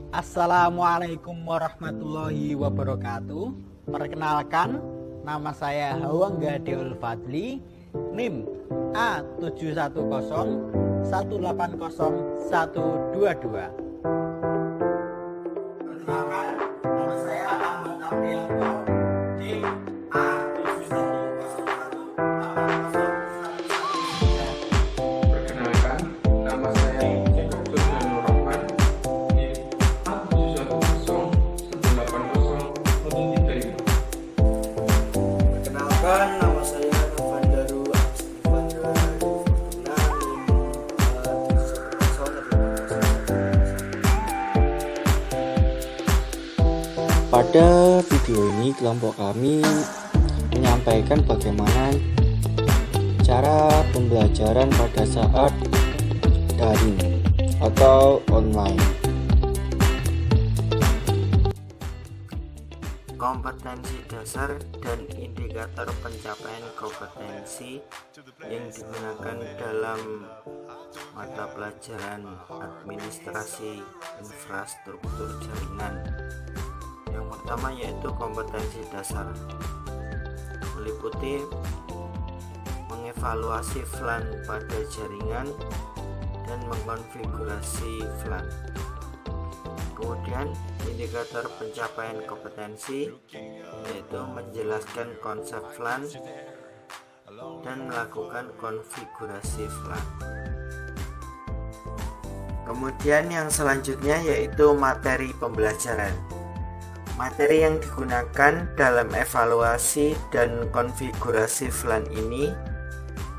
Assalamualaikum warahmatullahi wabarakatuh. Perkenalkan, nama saya Hawangga Deul Fadli, NIM A71018012. Perkenalkan, nama saya Ahmad Aprianto, NIM A71018012. Perkenalkan, nama saya Jacob Suryanur Rahman, NIM A71018013. Perkenalkan, nama saya Novan Daru Absifandra Fortuna, Pada video ini kelompok kami menyampaikan bagaimana cara pembelajaran pada saat daring atau online. kompetensi dasar dan indikator pencapaian kompetensi yang digunakan dalam mata pelajaran administrasi infrastruktur jaringan. Yang pertama yaitu kompetensi dasar, meliputi mengevaluasi VLAN pada jaringan dan mengkonfigurasi VLAN. Kemudian indikator pencapaian kompetensi yaitu menjelaskan konsep VLAN dan melakukan konfigurasi VLAN. Kemudian yang selanjutnya yaitu materi pembelajaran. Materi yang digunakan dalam evaluasi dan konfigurasi VLAN ini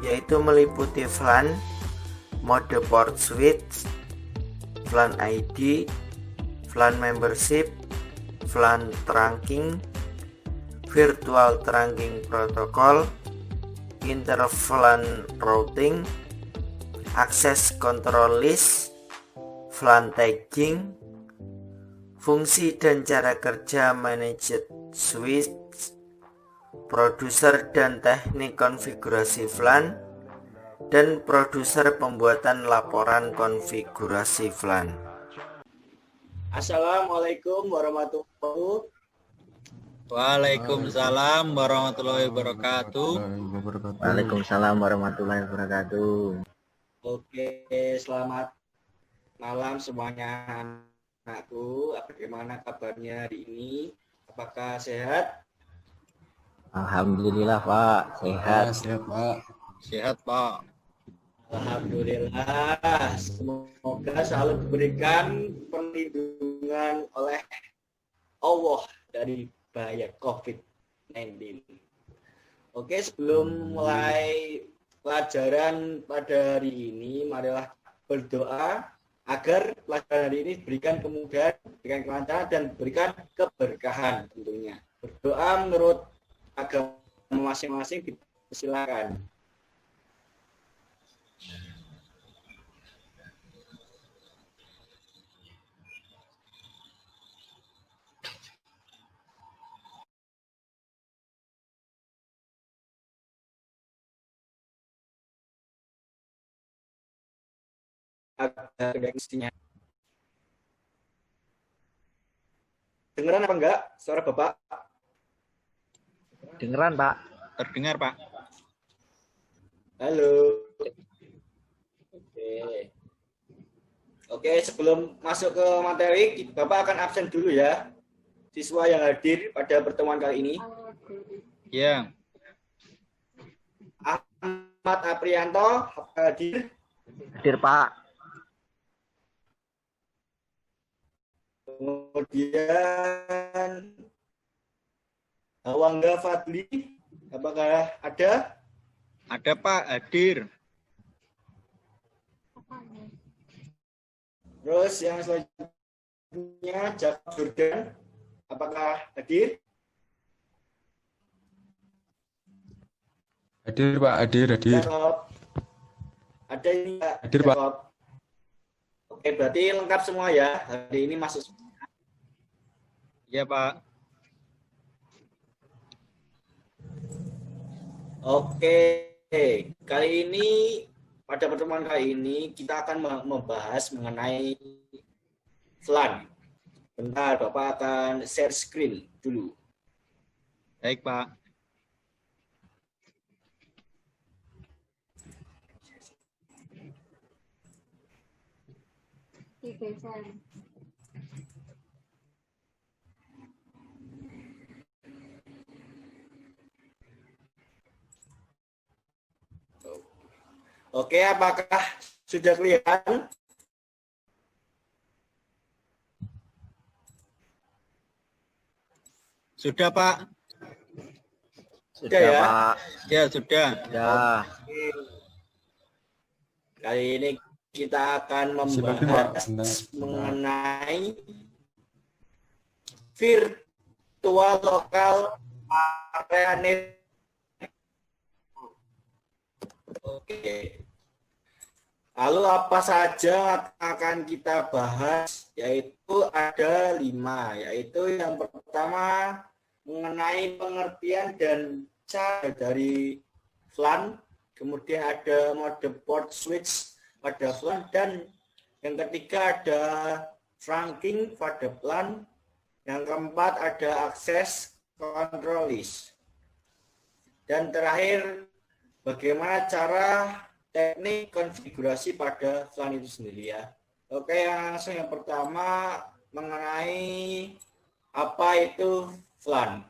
yaitu meliputi VLAN, mode port switch, VLAN ID, VLAN membership, VLAN trunking, virtual trunking protocol, inter-VLAN routing, access control list, VLAN tagging, fungsi dan cara kerja managed switch, produser dan teknik konfigurasi VLAN, dan produser pembuatan laporan konfigurasi VLAN. Assalamualaikum warahmatullahi wabarakatuh. Waalaikumsalam warahmatullahi wabarakatuh. Waalaikumsalam warahmatullahi wabarakatuh. Oke, selamat malam semuanya anakku. Bagaimana kabarnya hari ini? Apakah sehat? Alhamdulillah Pak, sehat. Sehat, Pak. Alhamdulillah. Semoga selalu diberikan perlindungan oleh Allah dari bahaya COVID-19. Oke, sebelum mulai pelajaran pada hari ini, marilah berdoa agar pelajaran hari ini diberikan kemudahan, diberikan kelancaran, dan diberikan keberkahan tentunya. Berdoa menurut agama masing-masing, silakan. Ada koneksinya. Dengeran apa enggak suara Bapak? Dengeran Pak. Terdengar, Pak. Halo. Oke, sebelum masuk ke materi, Bapak akan absen dulu ya. Siswa yang hadir pada pertemuan kali ini. Ya. Ahmad Aprianto hadir. Hadir Pak. Kemudian Hawangga Fadli, apakah ada? Ada, Pak, hadir. Terus yang selanjutnya Jacob Jordan, apakah hadir? Hadir Pak, hadir. Jacob. Ada ini Pak? Hadir, Pak. Jacob. Oke, berarti lengkap semua ya. Hari ini masuk semua. Ya, Pak. Oke, kali ini pada pertemuan kali ini kita akan membahas mengenai VLAN. Bentar, Bapak akan share screen dulu. Baik, Pak. Oke, apakah sudah kelihatan? Sudah, Pak. Sudah ya? Pak. Ya, sudah. Ya. Kali ini kita akan Silakan, Pak. membahas Benar. mengenai virtual lokal area network. Oke. Lalu apa saja akan kita bahas? Yaitu ada 5. Yaitu yang pertama mengenai pengertian dan cara dari VLAN. Kemudian ada mode port switch pada VLAN. Dan yang ketiga ada trunking pada VLAN. Yang keempat ada akses control list. Dan terakhir, bagaimana cara teknik konfigurasi pada VLAN itu sendiri ya. Oke, langsung yang pertama mengenai apa itu VLAN.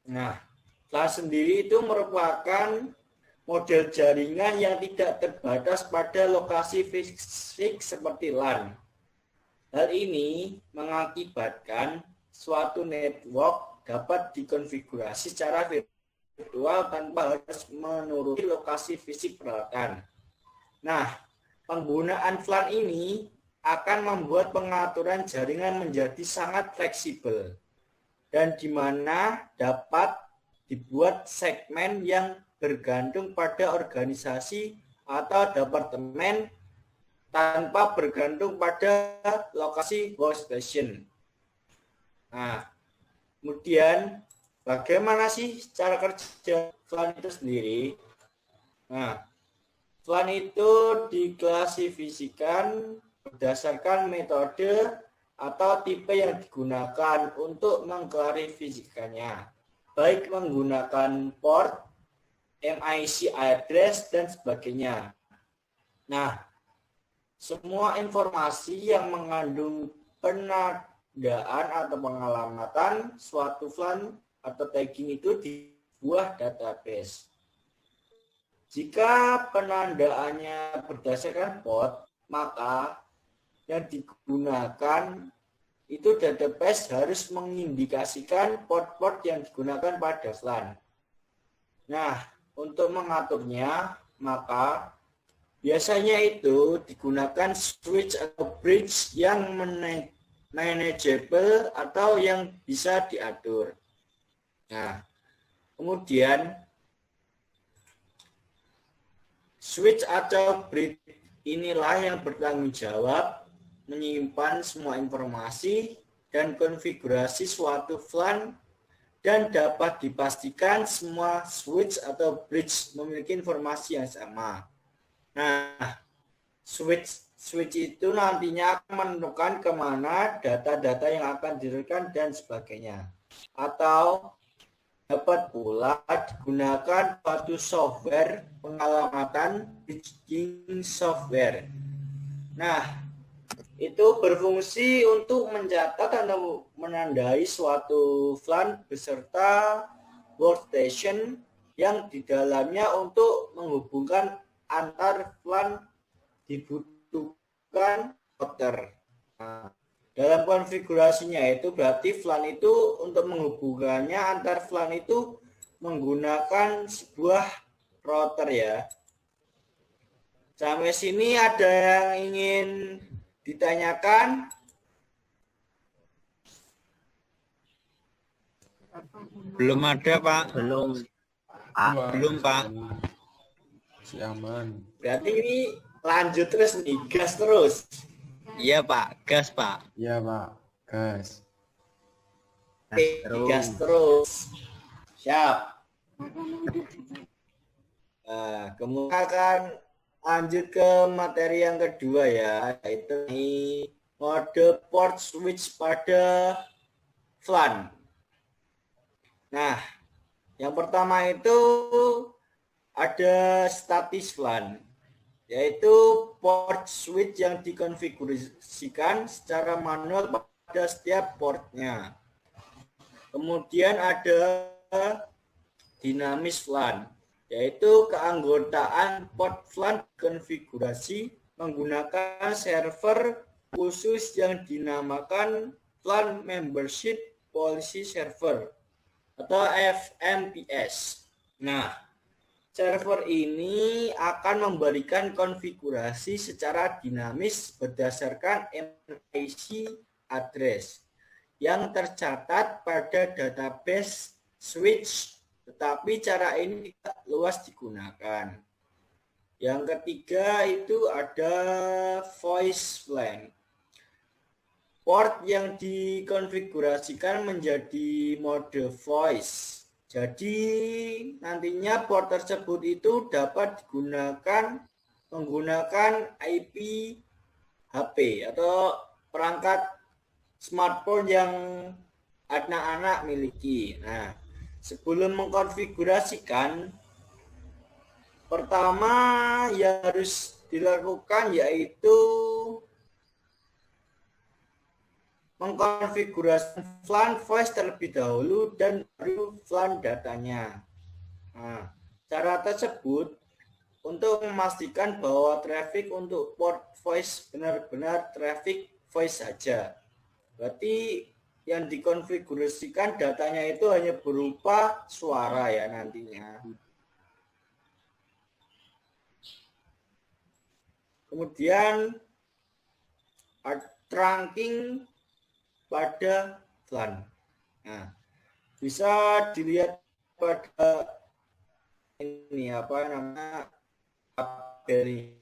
Nah, VLAN sendiri itu merupakan model jaringan yang tidak terbatas pada lokasi fisik seperti LAN. Hal ini mengakibatkan suatu network dapat dikonfigurasi secara virtual tanpa harus menuruti lokasi fisik peralatan. Nah, penggunaan VLAN ini akan membuat pengaturan jaringan menjadi sangat fleksibel dan di mana dapat dibuat segmen yang bergantung pada organisasi atau departemen tanpa bergantung pada lokasi workstation. Nah, kemudian bagaimana sih cara kerja VLAN itu sendiri? Nah, VLAN itu diklasifikasikan berdasarkan metode atau tipe yang digunakan untuk mengklarifikasikannya, baik menggunakan port, MIC address, dan sebagainya. Nah, semua informasi yang mengandung penandaan atau pengalamatan suatu VLAN atau tagging itu di sebuah database. Jika penandaannya berdasarkan port, maka yang digunakan itu database harus mengindikasikan port-port yang digunakan pada VLAN. Nah, untuk mengaturnya, maka biasanya itu digunakan switch atau bridge yang manageable atau yang bisa diatur. Nah, kemudian switch atau bridge inilah yang bertanggung jawab menyimpan semua informasi dan konfigurasi suatu VLAN dan dapat dipastikan semua switch atau bridge memiliki informasi yang sama. Nah, switch itu nantinya akan menentukan kemana data-data yang akan diberikan dan sebagainya. Atau dapat pula digunakan suatu software pengalamatan bridging software. Nah, itu berfungsi untuk mencatat atau menandai suatu VLAN beserta workstation yang di dalamnya untuk menghubungkan antar VLAN dibutuhkan router. Nah, dalam konfigurasinya itu berarti VLAN itu untuk menghubungkannya antar VLAN itu menggunakan sebuah router ya. Sampai sini ada yang ingin ditanyakan? Belum ada, Pak. Belum. Belum, Pak. Si aman. Berarti ini lanjut terus nih, gas terus. Iya, Pak. Gas, Pak. Iya, Pak. Gas. Oke, gas terus. Siap. Nah, kemudian akan lanjut ke materi yang kedua ya, yaitu mode port switch pada FLAN. Nah, yang pertama itu ada statis FLAN, yaitu port switch yang dikonfigurasikan secara manual pada setiap portnya. Kemudian ada dinamis FLAN, yaitu keanggotaan port FLAN konfigurasi menggunakan server khusus yang dinamakan FLAN Membership Policy Server atau FMPS. Nah, server ini akan memberikan konfigurasi secara dinamis berdasarkan MAC address yang tercatat pada database switch, tetapi cara ini tidak luas digunakan. Yang ketiga itu ada voice FLAN. Port yang dikonfigurasikan menjadi mode voice. Jadi nantinya port tersebut itu dapat digunakan menggunakan IP HP atau perangkat smartphone yang anak-anak miliki. Nah, sebelum mengkonfigurasikan, pertama yang harus dilakukan yaitu mengkonfigurasi FLAN voice terlebih dahulu dan baru FLAN datanya. Nah, cara tersebut untuk memastikan bahwa traffic untuk port voice benar-benar traffic voice saja. Berarti yang dikonfigurasikan datanya itu hanya berupa suara ya nantinya. Kemudian trunking pada FLAN. Nah, bisa dilihat pada ini apa namanya tabel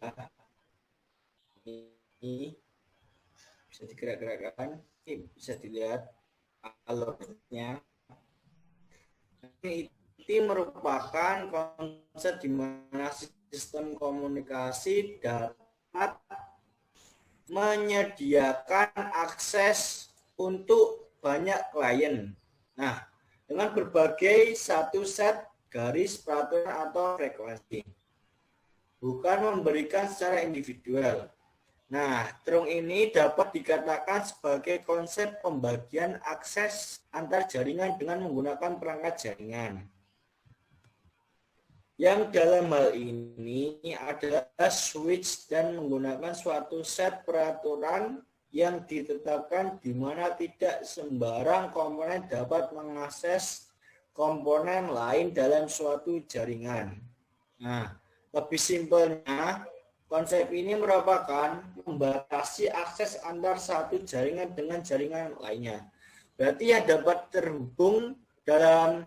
ini bisa digerak-gerakkan, ini bisa dilihat alurnya. Ini merupakan konsep di mana sistem komunikasi dapat menyediakan akses untuk banyak klien. Nah, dengan berbagai satu set garis peraturan atau frekuensi, bukan memberikan secara individual. Nah, terung ini dapat dikatakan sebagai konsep pembagian akses antar jaringan dengan menggunakan perangkat jaringan. Yang dalam hal ini adalah switch dan menggunakan suatu set peraturan yang ditetapkan di mana tidak sembarang komponen dapat mengakses komponen lain dalam suatu jaringan. Nah, lebih simpelnya, konsep ini merupakan membatasi akses antar satu jaringan dengan jaringan lainnya. Berarti yang dapat terhubung dalam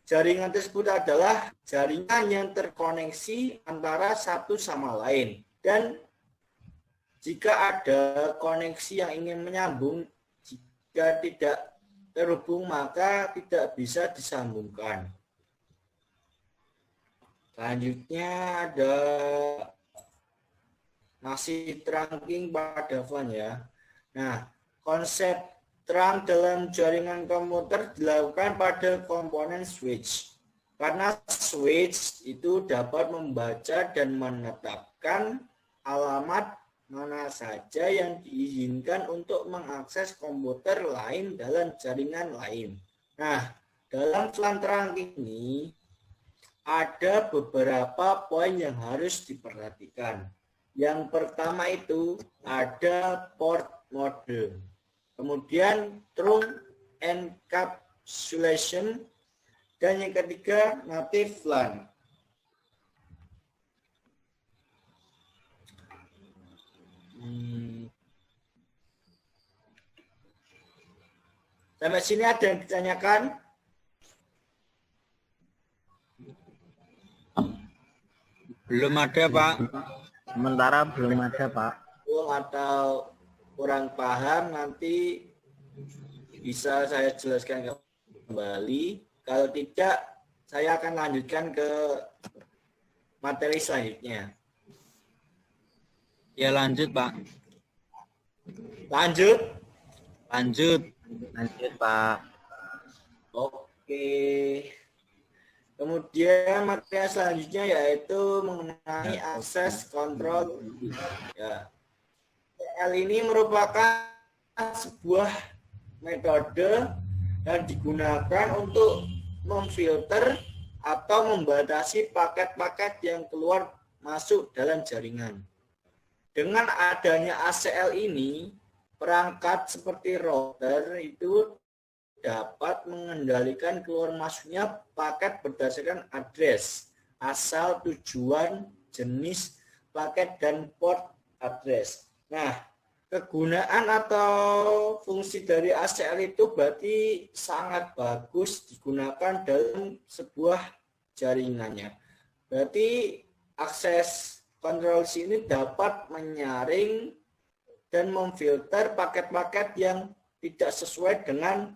jaringan tersebut adalah jaringan yang terkoneksi antara satu sama lain. Dan jika ada koneksi yang ingin menyambung, jika tidak terhubung maka tidak bisa disambungkan. Selanjutnya ada masih trunking pada FLAN ya. Nah, konsep trunk dalam jaringan komputer dilakukan pada komponen switch. Karena switch itu dapat membaca dan menetapkan alamat mana saja yang diizinkan untuk mengakses komputer lain dalam jaringan lain. Nah, dalam FLAN trunking ini ada beberapa poin yang harus diperhatikan. Yang pertama itu ada port mode. Kemudian trunk encapsulation, dan yang ketiga native FLAN. Sampai sini ada yang ditanyakan? Belum ada, Pak. Sementara belum ada, Pak. Atau kurang paham, nanti bisa saya jelaskan kembali. Kalau tidak, saya akan lanjutkan ke materi selanjutnya. Ya lanjut, Pak. Lanjut. Lanjut. Lanjut Pak. Oke. Kemudian materi selanjutnya yaitu mengenai akses kontrol. Ya. ACL ini merupakan sebuah metode yang digunakan untuk memfilter atau membatasi paket-paket yang keluar masuk dalam jaringan. Dengan adanya ACL ini, perangkat seperti router itu dapat mengendalikan keluar masuknya paket berdasarkan address, asal, tujuan, jenis paket, dan port address. Nah, kegunaan atau fungsi dari ACL itu berarti sangat bagus digunakan dalam sebuah jaringannya. Berarti akses kontrol sini dapat menyaring dan memfilter paket-paket yang tidak sesuai dengan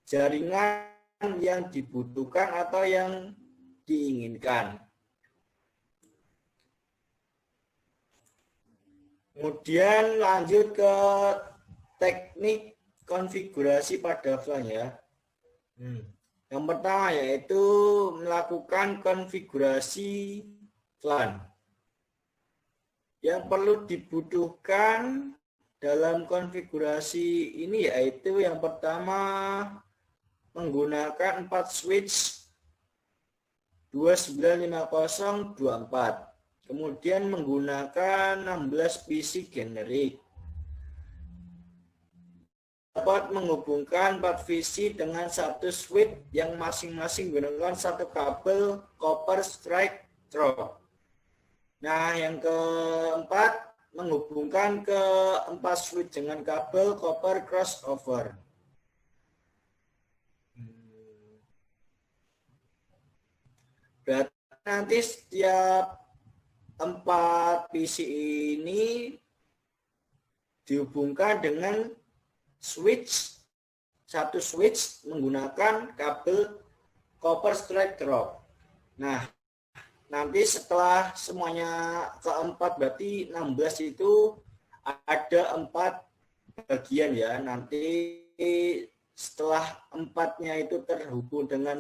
jaringan yang dibutuhkan atau yang diinginkan. Kemudian lanjut ke teknik konfigurasi pada VLAN ya. Yang pertama yaitu melakukan konfigurasi VLAN. Yang perlu dibutuhkan dalam konfigurasi ini yaitu yang pertama menggunakan 4 switch 295024. Kemudian menggunakan 16 PC generik. Dapat menghubungkan 4 PC dengan satu switch yang masing-masing menggunakan satu kabel copper strike through. Nah, yang keempat menghubungkan ke 4 switch dengan kabel copper crossover. Berarti nanti setiap 4 PC ini dihubungkan dengan satu switch menggunakan kabel copper strike drop. Nah, nanti setelah semuanya keempat berarti 16 itu ada 4 bagian ya. Nanti setelah 4-nya itu terhubung dengan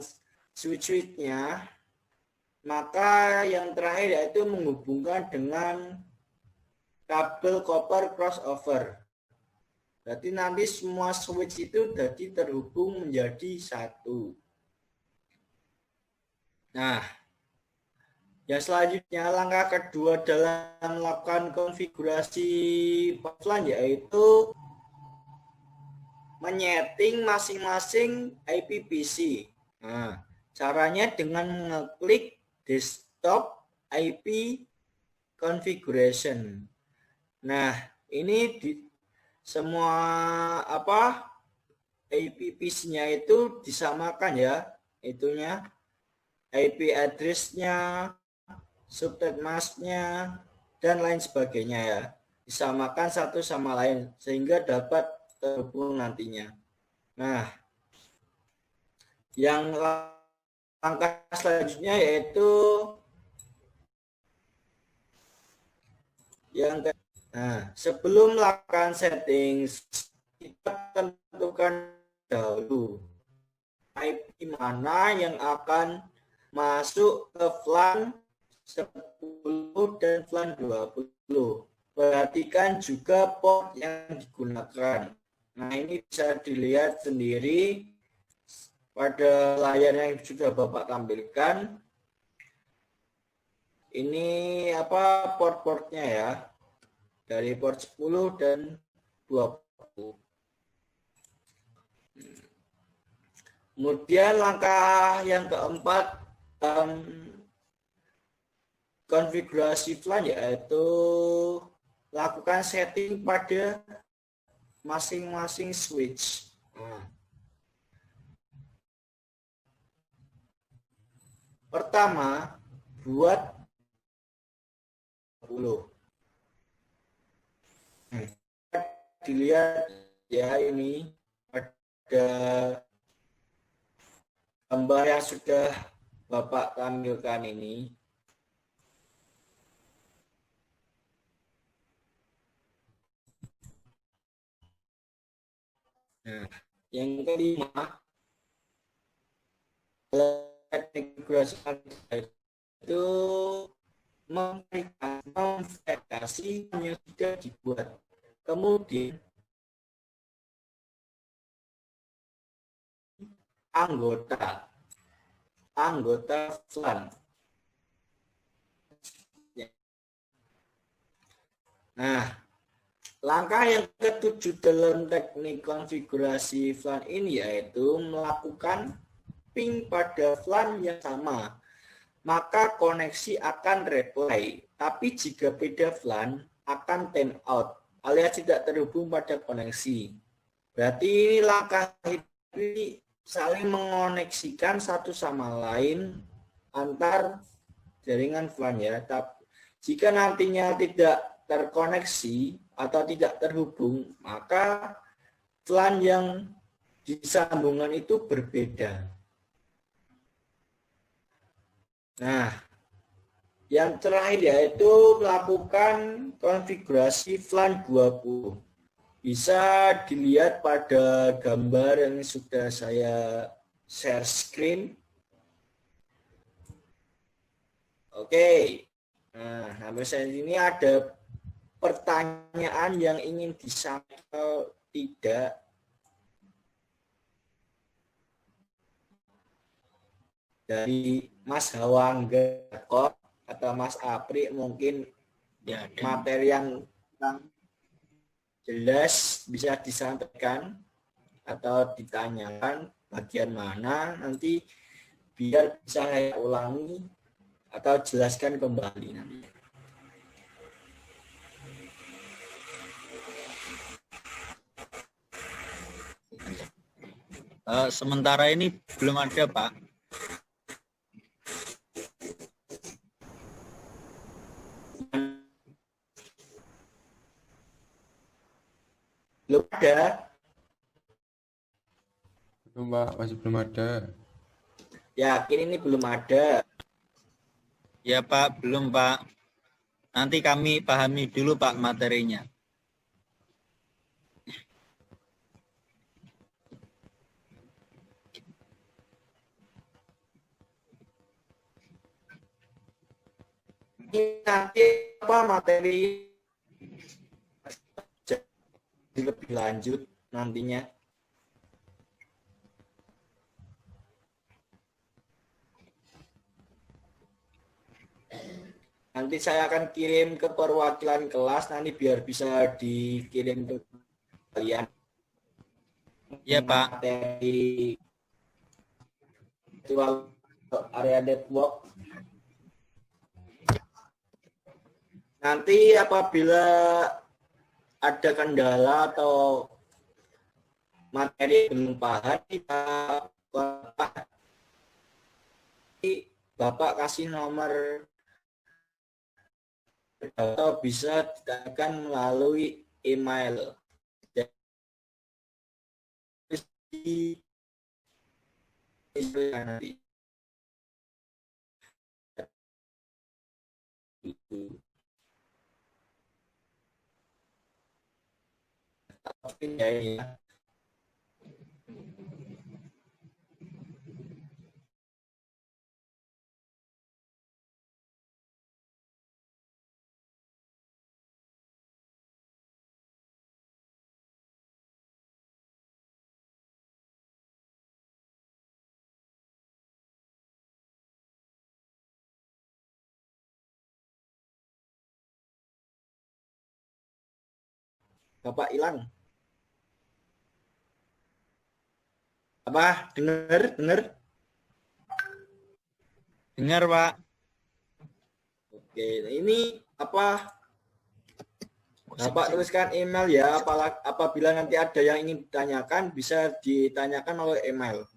switch-switchnya, maka yang terakhir yaitu menghubungkan dengan kabel copper crossover. Berarti nanti semua switch itu jadi terhubung menjadi satu. Nah, yang selanjutnya langkah kedua dalam melakukan konfigurasi VLAN yaitu menyeting masing-masing IPPC. Nah, caranya dengan mengeklik desktop IP configuration. Nah, ini di semua IPPC-nya itu disamakan ya, itunya IP address-nya, subnet mask-nya, dan lain sebagainya ya. Disamakan satu sama lain sehingga dapat terhubung nantinya. Nah, yang langkah selanjutnya yaitu sebelum melakukan settings, kita tentukan dahulu IP mana yang akan masuk ke VLAN 10 dan VLAN 20. Perhatikan juga port yang digunakan. Nah, ini bisa dilihat sendiri pada layar yang sudah Bapak tampilkan. Ini port-portnya ya. Dari port 10 dan 20. Kemudian langkah yang keempat konfigurasi VLAN yaitu lakukan setting pada masing-masing switch. Pertama, buat 10. Dilihat ya, ini ada gambar yang sudah Bapak tampilkan ini. Nah, yang kelima, teknik regulasi itu memverifikasi yang sudah dibuat. Kemudian anggota FLAN. Nah, langkah yang ketujuh dalam teknik konfigurasi FLAN ini yaitu melakukan ping pada FLAN yang sama. Maka koneksi akan reply. Tapi jika beda FLAN akan time out alias tidak terhubung pada koneksi. Berarti ini langkah ini saling mengoneksikan satu sama lain antar jaringan FLAN ya. Tapi jika nantinya tidak terkoneksi atau tidak terhubung, maka FLAN yang disambungan itu berbeda. Nah, yang terakhir yaitu melakukan konfigurasi FLAN 20. Bisa dilihat pada gambar yang sudah saya share screen. Oke. Nah, sampai saat ini ada pertanyaan yang ingin disampaikan tidak? Dari Mas Hawangga atau Mas Apri mungkin Ya, materi yang jelas bisa disampaikan atau ditanyakan bagian mana nanti biar bisa saya ulangi atau jelaskan kembali nanti. sementara ini belum ada, Pak. Belum ada? Belum Pak, masih belum ada. Yakin ini belum ada? Ya, Pak, belum, Pak. Nanti kami pahami dulu, Pak, materinya. Ini nanti apa materi lebih lanjut nantinya. Nanti saya akan kirim ke perwakilan kelas nanti biar bisa dikirim ke kalian. Ya, Pak. Materi virtual area network. Nanti apabila ada kendala atau materi belum paham, Bapak kasih nomor atau bisa ditanyakan melalui email. Jadi, nanti. Ya. Bapak hilang. Apa? Dengar? Dengar, Pak. Oke, ini apa? Bapak tuliskan email ya. Apabila nanti ada yang ingin ditanyakan, bisa ditanyakan melalui email.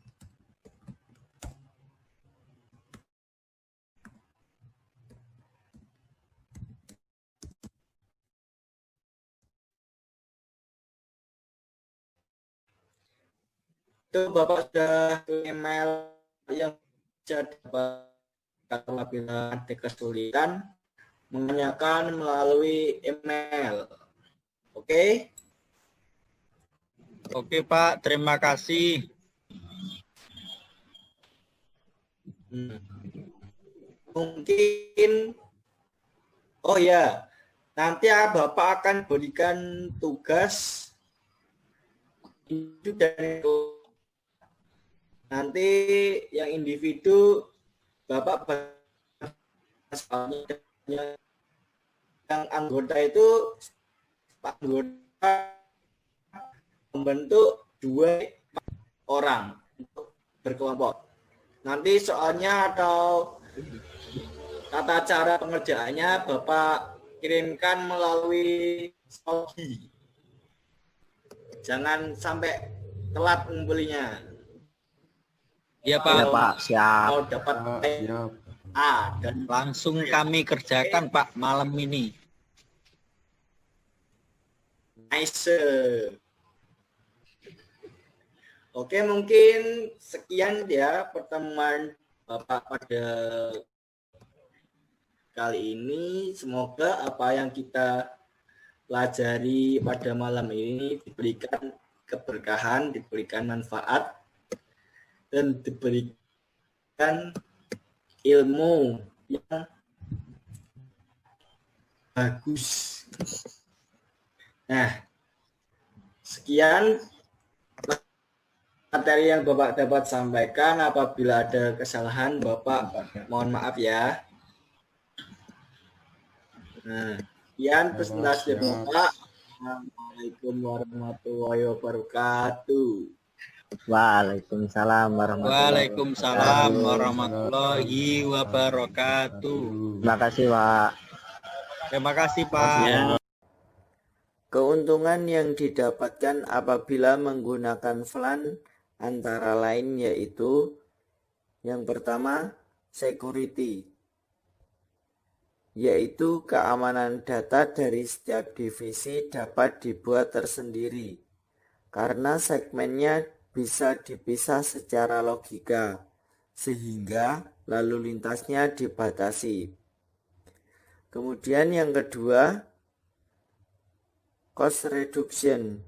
Itu Bapak sudah email yang bisa dapat apabila ada kesulitan menanyakan melalui email. Oke? Oke Pak, terima kasih. Mungkin, oh ya, nanti Bapak akan berikan tugas itu dari nanti yang individu Bapak yang anggota itu anggota membentuk 2 orang untuk berkelompok. Nanti soalnya atau tata cara pengerjaannya Bapak kirimkan melalui Sogi. Jangan sampai telat ngumpulinya. Ya Ya Pak, Pak, siap. Kalau dapat Siap. A dan langsung kami kerjakan Pak malam ini. nice. Oke, mungkin sekian ya pertemuan Bapak pada kali ini. Semoga apa yang kita pelajari pada malam ini diberikan keberkahan, diberikan manfaat, dan diberikan ilmu yang bagus. Nah, sekian materi yang Bapak dapat sampaikan. Apabila ada kesalahan, Bapak mohon maaf ya. Nah, sekian presentasi Bapak. Assalamualaikum warahmatullahi wabarakatuh. Waalaikumsalam warahmatullahi Waalaikumsalam warahmatullahi wabarakatuh. Terima kasih Pak. Terima kasih Pak. Keuntungan yang didapatkan apabila menggunakan FLAN antara lain yaitu yang pertama security, yaitu keamanan data dari setiap divisi dapat dibuat tersendiri karena segmennya bisa dipisah secara logika sehingga lalu lintasnya dibatasi. Kemudian yang kedua, cost reduction,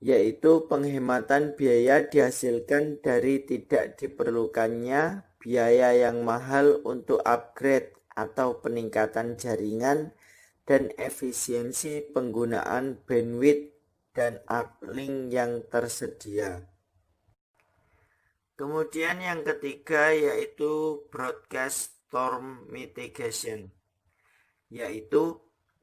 yaitu penghematan biaya dihasilkan dari tidak diperlukannya biaya yang mahal untuk upgrade atau peningkatan jaringan dan efisiensi penggunaan bandwidth dan uplink yang tersedia. Kemudian yang ketiga yaitu broadcast storm mitigation, yaitu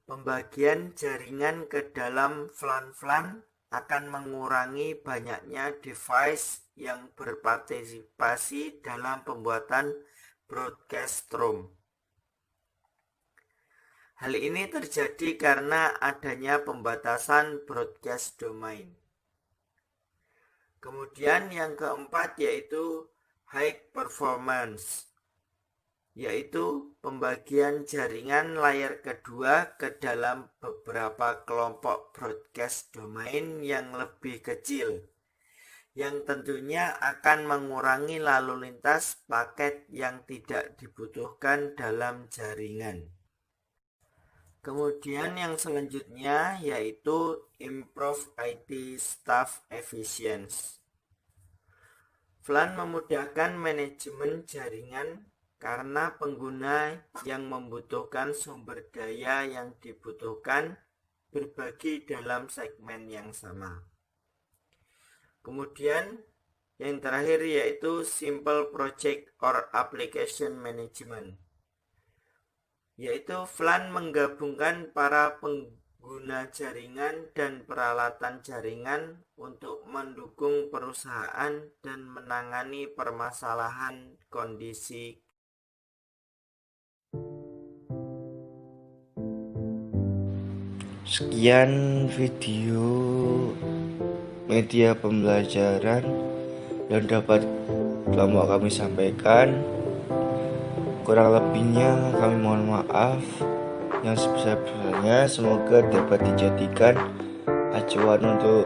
pembagian jaringan ke dalam FLAN-FLAN akan mengurangi banyaknya device yang berpartisipasi dalam pembuatan broadcast storm. Hal ini terjadi karena adanya pembatasan broadcast domain. Kemudian yang keempat yaitu high performance, yaitu pembagian jaringan layar kedua ke dalam beberapa kelompok broadcast domain yang lebih kecil, yang tentunya akan mengurangi lalu lintas paket yang tidak dibutuhkan dalam jaringan. Kemudian yang selanjutnya yaitu improve IT staff efficiency. FLAN memudahkan manajemen jaringan karena pengguna yang membutuhkan sumber daya yang dibutuhkan berbagi dalam segmen yang sama. Kemudian yang terakhir yaitu simple project or application management, yaitu FLAN menggabungkan para pengguna jaringan dan peralatan jaringan untuk mendukung perusahaan dan menangani permasalahan kondisi. Sekian video media pembelajaran dan dapat kelompok kami sampaikan. Kurang lebihnya kami mohon maaf yang sebesar-besarnya. Semoga dapat dijadikan acuan untuk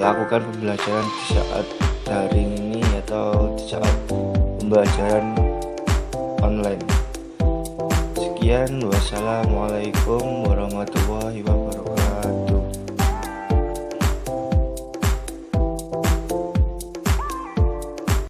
melakukan pembelajaran di saat daring ini atau di saat pembelajaran online. Sekian, wassalamualaikum warahmatullahi wabarakatuh.